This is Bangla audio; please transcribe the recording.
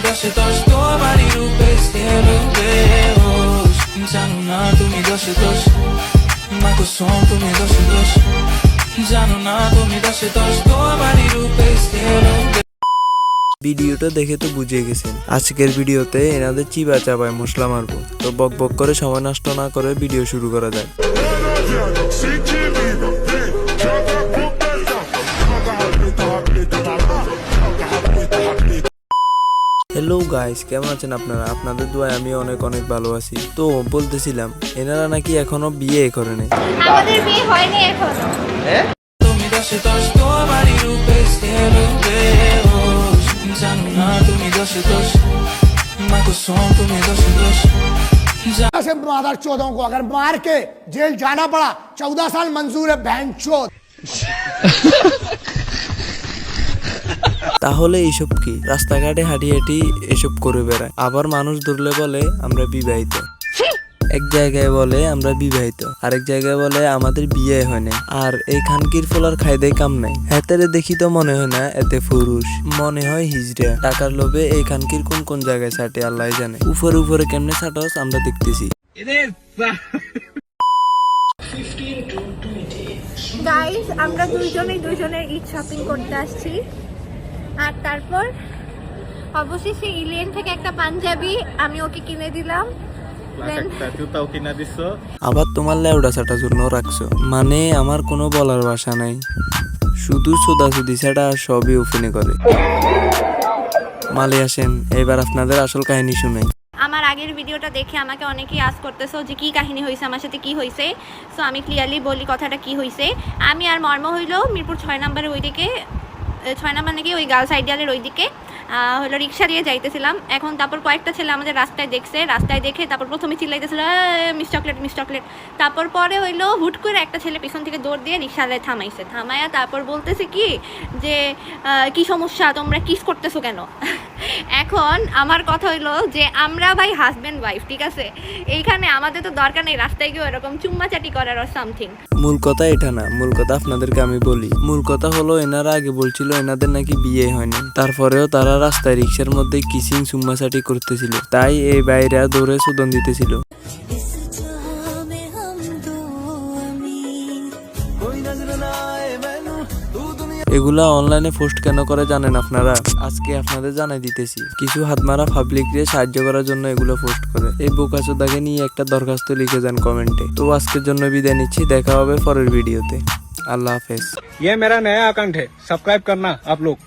দশে দশ, তোমারই রূপে cielo veos. জানো না তুমি দশে দশ, ma son তুমি দশে দশ, জানো না তুমি দশে দশ, তোমারই রূপে cielo veos. ভিডিওটা দেখে তো বুঝে গেছেন আজকের ভিডিওতে এনাদের চিবা চাবায় মশলা মারবো। তো বক বক করে সময় নষ্ট না করে ভিডিও শুরু করা যায়। হ্যালো গাইস, কেমন আছেন আপনারা? আপনাদের দোয়ায় আমি অনেক অনেক ভালো আছি। তো বলতেছিলাম এনারা নাকি এখনো বিয়ে করে নাই। আমাদের বিয়ে হয়নি এখনো। তুমি দশে দশ, তোমারই রূপে cielo veos. জানো না তুমি দশে দশ, ma son তুমি দশে দশ, से मादर चौदह को अगर मार के जेल जाना पड़ा 14 साल मंजूर है बहन चौथ। তাহলে এইসব কি? রাস্তাঘাটে হাঁটি হাঁটি এসব করে বেড়ায়। আবার মানুষ ধরলে বলে আমরা বিবাহিত, এক জায়গায় বলে আমরা বিবাহিত, আরেক জায়গায় বলে আমাদের বিয়ে হয় না। আর এই খানকির ফলার খাইদে কাম নাই। হাতেরে দেখি তো মনে হয় না এতে পুরুষ, মনে হয় হিজড়া। টাকার লোভে এই খানকির কোন কোন জায়গায় ছাটে আল্লাহ জানে। উপরে উপরে কেমনে ছাটস আমরা দেখতেছি। গাইস, আমরা দুইজনের ঈদ শপিং করতে আসছি। আর তারপর অবশেষে ইলিয়ান থেকে একটা পাঞ্জাবি আমি ওকে কিনে দিলাম। আবার তোমার লেউডা ছাটা জন্য রাখছো, মানে আমার কোনো বলার ভাষা নাই। শুধু সোদাসুদি ছাড়া আর সবই ওপেনে করে। মালে আসেন, এবার আপনাদের আসল কাহিনী শুনে। আমার আগের ভিডিওটা দেখে আমাকে অনেকেই আস করতেছো যে কি কাহিনী হয়েছে, আমার সাথে কি হয়েছে। সো আমি ক্লিয়ারলি বলি কথাটা কি হয়েছে। আমি আর মর্ম হইলো মিরপুর 6 নম্বরের ওইদিকে, 6 নম্বর নাকি ওই গার্লস আইডিয়ালের ওইদিকে হলো রিক্সা দিয়ে যাইতেছিলাম। এখন তারপর কয়েকটা ছেলে আমাদের রাস্তায় দেখছে, রাস্তায় দেখে তারপর প্রথমে চিল্লাইতেছিল মিস চকলেট মিস চকলেট। তারপর পরে হইলো হুট করে একটা ছেলে পিছন থেকে দৌড় দিয়ে রিক্সায় থামাইছে। থামাইয়া তারপর বলতেছে কি যে কি সমস্যা, তোমরা কিস করতেছো কেন? এখন আমার কথা হইলো যে আমরা ভাই হাজব্যান্ড ওয়াইফ, ঠিক আছে? এইখানে আমাদের তো দরকার নেই রাস্তায় গিয়ে এরকম চুম্মাচাটি করার আর সামথিং। মূল কথা এটা না, মূল কথা আপনাদেরকে আমি বলি। মূল কথা হলো এনারা আগে বলছিল এনাদের নাকি বিয়ে হয়নি, তারপরেও তারা রাস্তায় রিক্সার মধ্যে কিসিং চুম্মাচাটি করতেছিল। তাই এই বাইরা দৌড়ে সুদন দিতেছিল। এগুলা অনলাইনে পোস্ট কেন করে জানেন আপনারা? আজকে আপনাদের জানাই দিতেছি। কিছু হাতমারা পাবলিককে সাহায্য করার জন্য এগুলো পোস্ট করে। এই বোকাচোদাকে নিয়ে একটা দরখাস্ত লিখে যান কমেন্টে। তো আজকের জন্য বিদায় নিচ্ছি, দেখা হবে পরের ভিডিওতে। আল্লাহ হাফেজ। ये मेरा नया अकाउंट है, सब्सक्राइब करना आप लोग।